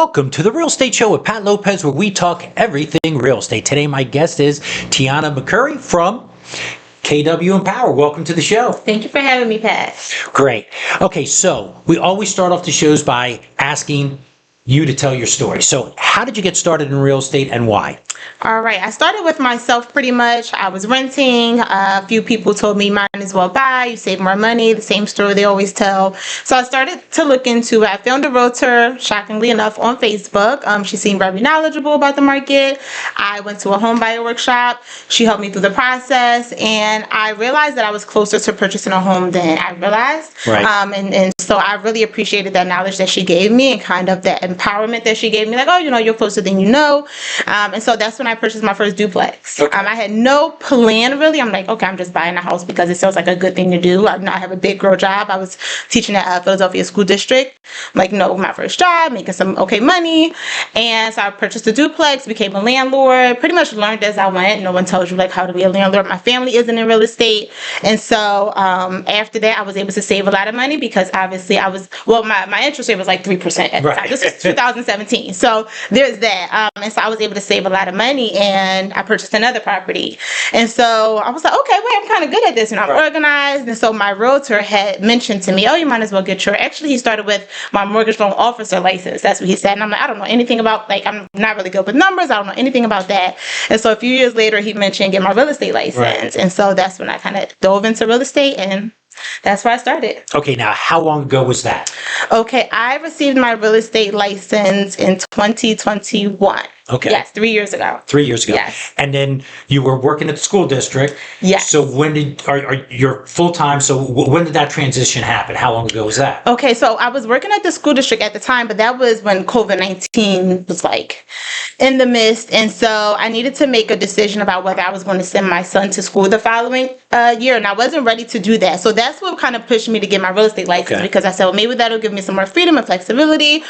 Welcome to the Real Estate Show with Pat Lopez, where we talk everything real estate. Today, my guest is Teonna McCurry from KW Empower. Welcome to the show. Thank you for having me, Pat. Great. Okay, so we always start off the shows by asking you to tell your story. So how did you get started in real estate and why? All right. I started with myself pretty much. I was renting. A few people told me might as well buy. You save more money. The same story they always tell. So I started to look into it. I found a realtor, shockingly enough, on Facebook. She seemed very knowledgeable about the market. I went to a home buyer workshop. She helped me through the process. And I realized that I was closer to purchasing a home than I realized. Right. And so I really appreciated that knowledge that she gave me and kind of that empowerment that she gave me. Like, oh, you're closer than you know. And so that's when I purchased my first duplex. Okay. I had no plan really. I'm like, okay, I'm just buying a house because it sounds like a good thing to do. I have a big girl job. I was teaching at Philadelphia School District. I'm like, no, my first job, making some okay money. And so I purchased a duplex, became a landlord, pretty much learned as I went. No one tells you like how to be a landlord. My family isn't in real estate. And so after that, I was able to save a lot of money because obviously my interest rate was like 3% at the time. This was 2017. So there's that. And so I was able to save a lot of money and I purchased another property. And so I was like, okay, wait, I'm kind of good at this and I'm organized. And so my realtor had mentioned to me, oh, you might as well get he started with my mortgage loan officer license. That's what he said. And I'm like, I don't know anything about, I'm not really good with numbers. I don't know anything about that. And so a few years later, he mentioned get my real estate license. Right. And so that's when I kind of dove into real estate and that's where I started. Okay, now how long ago was that? Okay, I received my real estate license in 2021. Okay. Yes, 3 years ago. 3 years ago. Yes. And then you were working at the school district. Yes. So when you're full time? So when did that transition happen? How long ago was that? Okay, so I was working at the school district at the time, but that was when COVID-19 was in the midst, and so I needed to make a decision about whether I was going to send my son to school the following year, and I wasn't ready to do that. So that's what kind of pushed me to get my real estate license because I said, well, maybe that'll give me some more freedom and flexibility,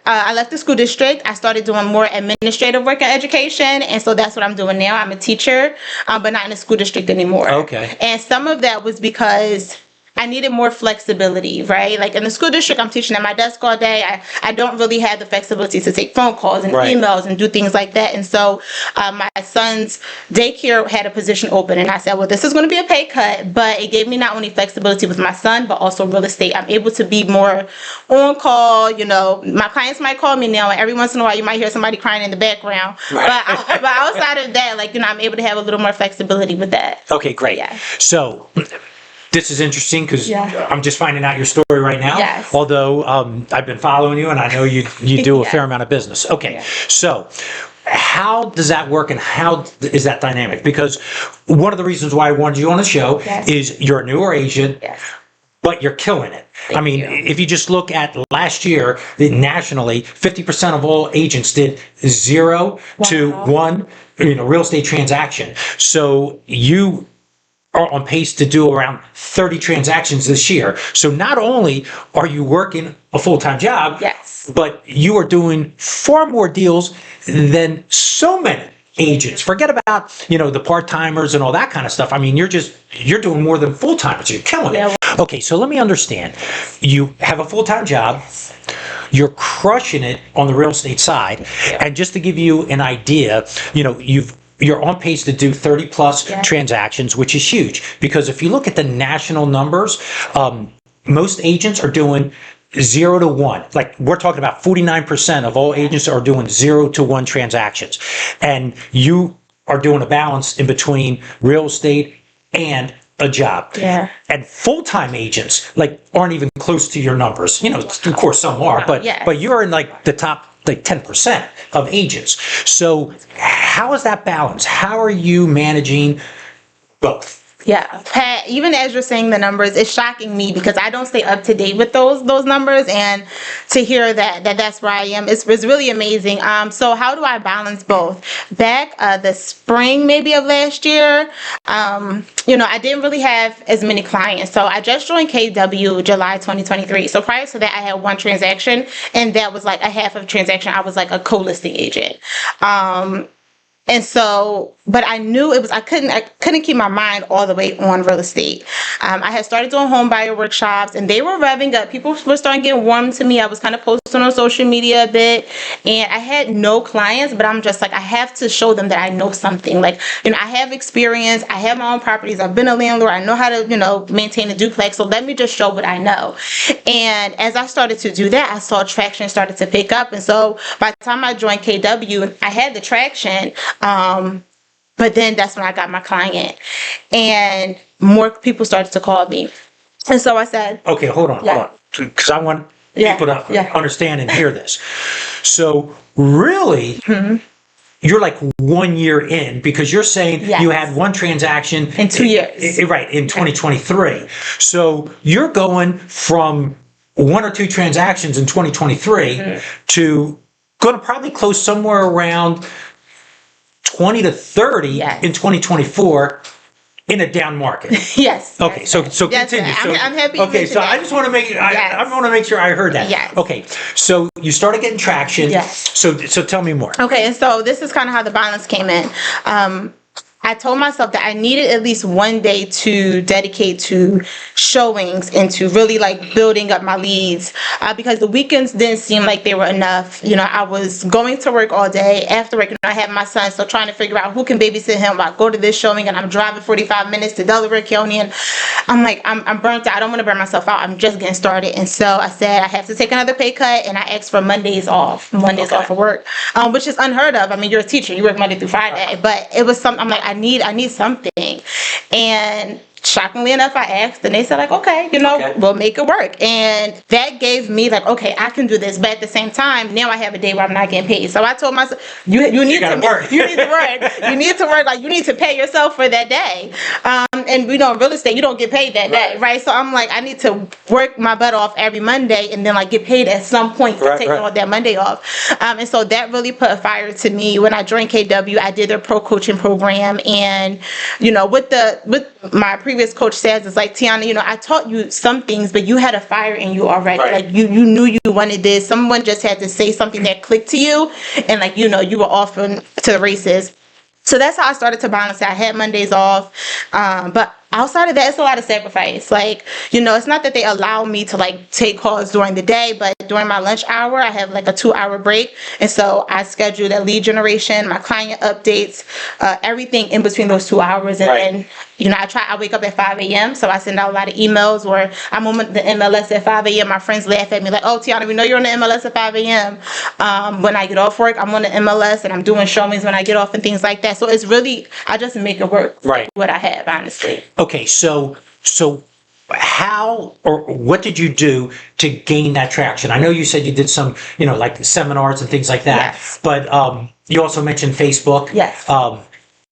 I left the school district. I started doing more administrative work in education. And so that's what I'm doing now. I'm a teacher, but not in the school district anymore. Okay. And some of that was because I needed more flexibility, right? Like in the school district, I'm teaching at my desk all day. I don't really have the flexibility to take phone calls and emails and do things like that. And so my son's daycare had a position open. And I said, well, this is going to be a pay cut. But it gave me not only flexibility with my son, but also real estate. I'm able to be more on call. My clients might call me now. And every once in a while, you might hear somebody crying in the background. Right. But outside of that, I'm able to have a little more flexibility with that. Okay, great. Yeah. So this is interesting because I'm just finding out your story right now. Yes. Although I've been following you and I know you do a fair amount of business. Okay, so how does that work and how is that dynamic? Because one of the reasons why I wanted you on the show is you're a newer agent, but you're killing it. Thank you. If you just look at last year, nationally, 50% of all agents did 0 to 1 real estate transaction. So you are on pace to do around 30 transactions this year. So not only are you working a full-time job, but you are doing far more deals than so many agents. Forget about, the part-timers and all that kind of stuff. I mean, you're doing more than full-timers. You're killing it. Okay, so let me understand. You have a full-time job. You're crushing it on the real estate side. And just to give you an idea, you're on pace to do 30 plus transactions, which is huge. Because if you look at the national numbers, most agents are doing 0 to 1. Like we're talking about 49% of all agents are doing 0 to 1 transactions. And you are doing a balance in between real estate and a job. Yeah. And full-time agents aren't even close to your numbers. Of course some are, but you're in the top 10% of agents. So how is that balance? How are you managing both? Yeah, Pat, even as you're saying the numbers, it's shocking me because I don't stay up to date with those numbers, and to hear that's where I am, it's really amazing. So how do I balance both? Back the spring maybe of last year, I didn't really have as many clients. So I just joined KW July 2023. So prior to that, I had one transaction, and that was a half of transaction. I was a co-listing agent. And so, but I knew it was, I couldn't keep my mind all the way on real estate. I had started doing home buyer workshops and they were revving up. People were starting getting warm to me. I was kind of posting on social media a bit and I had no clients, but I'm just like, I have to show them that I know something. Like, I have experience. I have my own properties. I've been a landlord. I know how to, maintain a duplex. So let me just show what I know. And as I started to do that, I saw traction started to pick up. And so by the time I joined KW, I had the traction. But then that's when I got my client and more people started to call me. And so I said, okay, hold on. Because I want people to understand and hear this. So really, you're like 1 year in because you're saying you had one transaction in 2 years. Right, in 2023. So you're going from 1 or 2 transactions in 2023 to going to probably close somewhere around 20 to 30 in 2024 in a down market. Yes. Okay, so continue. I'm happy. Okay, so I just want to make I want to make sure I heard that. Yes. Okay, so you started getting traction. Yes. So tell me more. Okay, and so this is kind of how the balance came in. I told myself that I needed at least one day to dedicate to showings and to really like building up my leads because the weekends didn't seem like they were enough. I was going to work all day. After work, I had my son, so trying to figure out who can babysit him. I go to this showing and I'm driving 45 minutes to Delaware County and I'm like, I'm burnt out. I don't want to burn myself out. I'm just getting started. And so I said, I have to take another pay cut and I asked for Mondays off of work, which is unheard of. I mean, you're a teacher, you work Monday through Friday, but it was something I'm like, I need something. And shockingly enough, I asked and they said like, okay, we'll make it work. And that gave me like, okay, I can do this. But at the same time, now I have a day where I'm not getting paid. So I told myself, you need to work. You need to work. You need to work. Like you need to pay yourself for that day. And in real estate, you don't get paid that day, right? So I'm like, I need to work my butt off every Monday and then like get paid at some point to take all that Monday off. And so that really put a fire to me. When I joined KW, I did their pro coaching program. And, with my previous coach says, it's like, Teonna, I taught you some things, but you had a fire in you already. Like you knew you wanted this. Someone just had to say something that clicked to you. And like, you were off to the races. So that's how I started to balance it. I had Mondays off. But outside of that, it's a lot of sacrifice. Like, it's not that they allow me to like take calls during the day, but during my lunch hour, I have like a 2-hour break. And so I schedule that lead generation, my client updates, everything in between those 2 hours. And then, I wake up at 5 a.m. So I send out a lot of emails or I'm on the MLS at 5 a.m. My friends laugh at me like, oh, Teonna, we know you're on the MLS at 5 a.m. When I get off work, I'm on the MLS and I'm doing showings when I get off and things like that. So it's really, I just make it work. What I have, honestly. Okay, so how or what did you do to gain that traction? I know you said you did some, like seminars and things like that, but you also mentioned Facebook. Yes.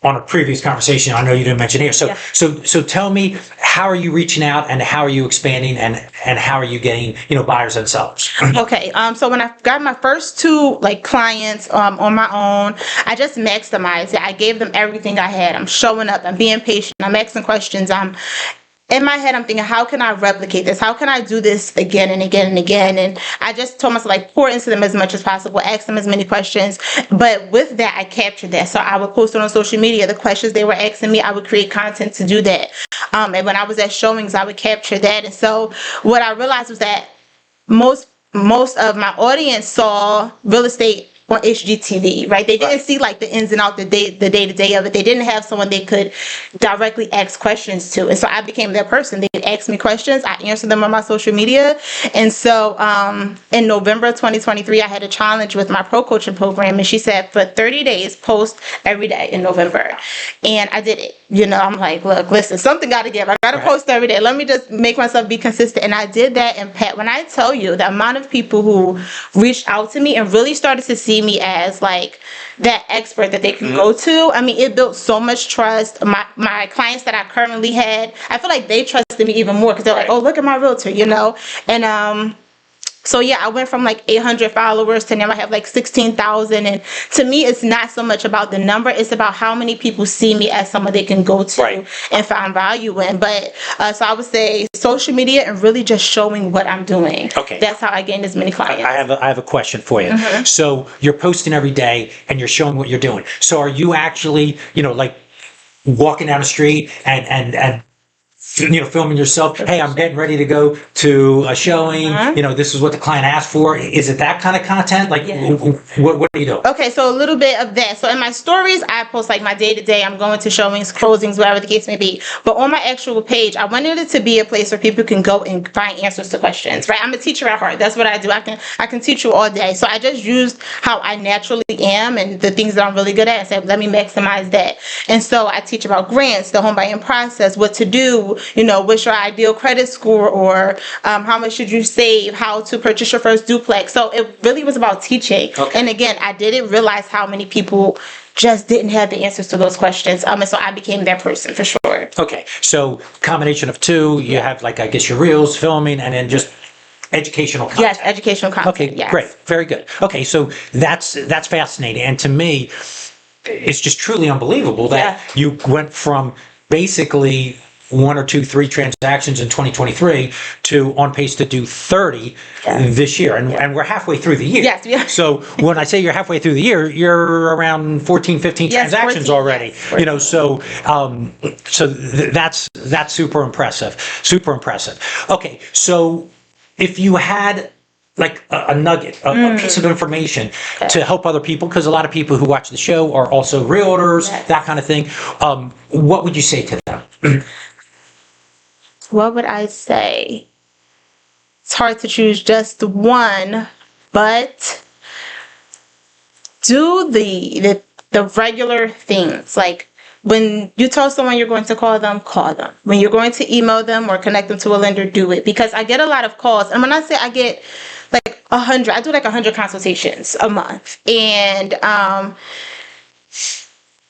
On a previous conversation, I know you didn't mention here. So tell me, how are you reaching out and how are you expanding and how are you getting, buyers and sellers? Okay. So when I got my first 2 like clients on my own, I just maximized it. I gave them everything I had. I'm showing up. I'm being patient. I'm asking questions. In my head, I'm thinking, how can I replicate this? How can I do this again and again and again? And I just told myself, like, pour into them as much as possible, ask them as many questions. But with that, I captured that. So I would post it on social media, the questions they were asking me, I would create content to do that. And when I was at showings, I would capture that. And so what I realized was that most of my audience saw real estate on HGTV, right? They didn't see like the ins and outs, the day-to-day of it. They didn't have someone they could directly ask questions to. And so I became that person. They'd ask me questions. I answered them on my social media. And so in November 2023, I had a challenge with my pro coaching program. And she said, for 30 days, post every day in November. And I did it. I'm like, look, listen, something got to give. I got to post every day. Let me just make myself be consistent. And I did that. And Pat, when I tell you the amount of people who reached out to me and really started to see me as like that expert that they can go to, I mean, it built so much trust. My clients that I currently had, I feel like they trusted me even more because they're like, oh, look at my realtor, And So yeah, I went from like 800 followers to now I have like 16,000. And to me, it's not so much about the number; it's about how many people see me as someone they can go to Right. and find value in. But so I would say social media and really just showing what I'm doing. Okay. That's how I gained as many clients. I have a question for you. So you're posting every day and you're showing what you're doing. So are you actually, like walking down the street and filming yourself? Hey, I'm getting ready to go to a showing. This is what the client asked for. Is it that kind of content? Like, what do you do? Okay, so a little bit of that. So in my stories, I post like my day to day. I'm going to showings, closings, whatever the case may be. But on my actual page, I wanted it to be a place where people can go and find answers to questions. Right? I'm a teacher at heart. That's what I do. I can teach you all day. So I just used how I naturally am and the things that I'm really good at and said, let me maximize that. And so I teach about grants, the home buying process, what to do. What's your ideal credit score, or how much should you save, how to purchase your first duplex. So it really was about teaching. Okay. And again, I didn't realize how many people just didn't have the answers to those questions. And so I became that person for sure. Okay. So combination of two, you have like, I guess, your reels, filming, and then just educational content. Yes, educational content. Okay, yes. Great. Very good. Okay, so that's fascinating. And to me, it's just truly unbelievable that you went from basically 1 or 2, 3 transactions in 2023 to on pace to do 30 this year. And we're halfway through the year. Yes, yeah. So when I say you're halfway through the year, you're around 14, 15 transactions 14, already. Yes, so that's super impressive. Super impressive. Okay, so if you had like a nugget, a piece of information to help other people, because a lot of people who watch the show are also realtors, that kind of thing. What would you say to them? What would I say? It's hard to choose just one, but do the regular things. Like when you tell someone you're going to call them, call them. When you're going to email them or connect them to a lender, do it. Because I get a lot of calls. And when I say I get like 100, I do like 100 consultations a month. And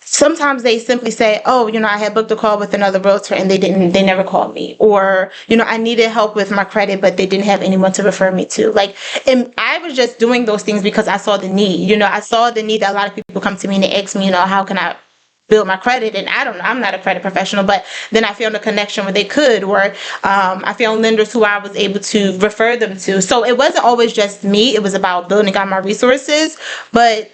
sometimes they simply say, oh, I had booked a call with another realtor and they never called me. Or, I needed help with my credit, but they didn't have anyone to refer me to. And I was just doing those things because I saw the need. I saw the need that a lot of people come to me and they ask me, how can I build my credit? And I don't know, I'm not a credit professional, but then I found a connection where they could, or I found lenders who I was able to refer them to. So it wasn't always just me. It was about building out my resources. But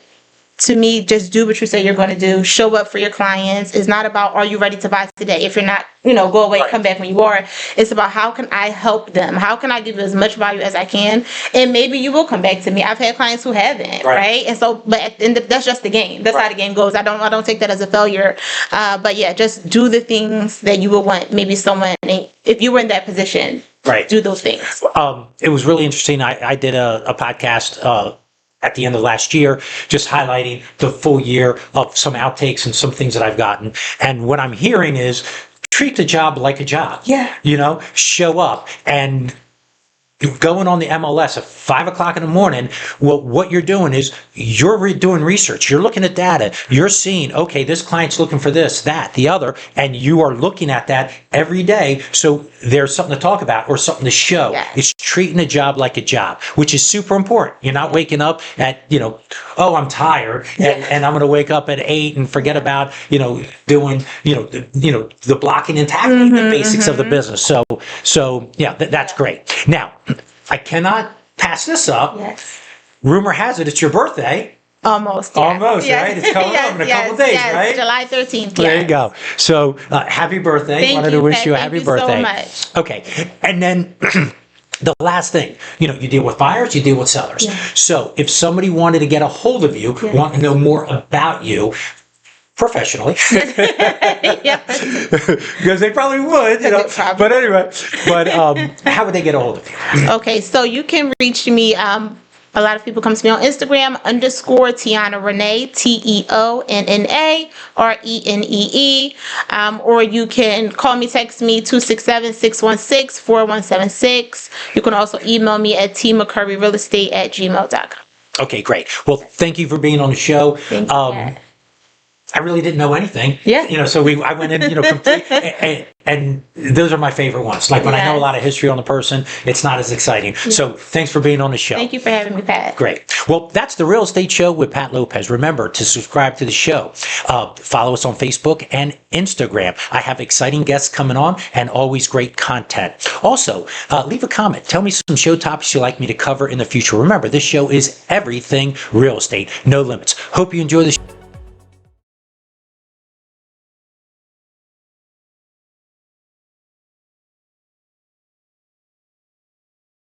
to me, just do what you say you're going to do. Show up for your clients. It's not about, are you ready to buy today? If you're not, go away and come back when you are. It's about, how can I help them? How can I give you as much value as I can? And maybe you will come back to me. I've had clients who haven't, right? And so, but that's just the game. That's how the game goes. I don't take that as a failure. But yeah, just do the things that you would want maybe someone, if you were in that position, do those things. It was really interesting. I did a podcast at the end of last year, just highlighting the full year of some outtakes and some things that I've gotten. And what I'm hearing is treat the job like a job. Yeah. Show up. And going on the MLS at 5 o'clock in the morning, well, what you're doing is you're doing research. You're looking at data. You're seeing, okay, this client's looking for this, that, the other, and you are looking at that every day. So there's something to talk about or something to show. Yes. It's treating a job like a job, which is super important. You're not waking up at, oh, I'm tired, and I'm going to wake up at 8 and forget about, doing, the blocking and tackling, the basics of the business. So yeah, that's great. Now, I cannot pass this up. Yes. Rumor has it it's your birthday. Almost. Yes. Almost, yes. right? It's coming up in a couple days, right? July 13th. There you go. So happy birthday. Thank Wanted you, to wish Pat. you a Thank happy you birthday. so much. Okay. And then the last thing, you deal with buyers, you deal with sellers. Yeah. So if somebody wanted to get a hold of you, want to know more about you, professionally, because they probably would, but anyway, how would they get a hold of you? Okay, so you can reach me. A lot of people come to me on Instagram, _Teonna Renee, TEONNA RENEE. Or you can call me, text me, 267-616-4176. You can also email me at tmccurryrealestate@gmail.com. Okay, great. Well, thank you for being on the show. Thank you. I really didn't know anything. Yeah. So I went in, complete, and those are my favorite ones. Like when I know a Yes. lot of history on the person, it's not as exciting. So thanks for being on the show. Thank you for having me, Pat. Great. Well, that's the Real Estate Show with Pat Lopez. Remember to subscribe to the show. Follow us on Facebook and Instagram. I have exciting guests coming on and always great content. Also, leave a comment. Tell me some show topics you'd like me to cover in the future. Remember, this show is everything real estate, no limits. Hope you enjoy the show.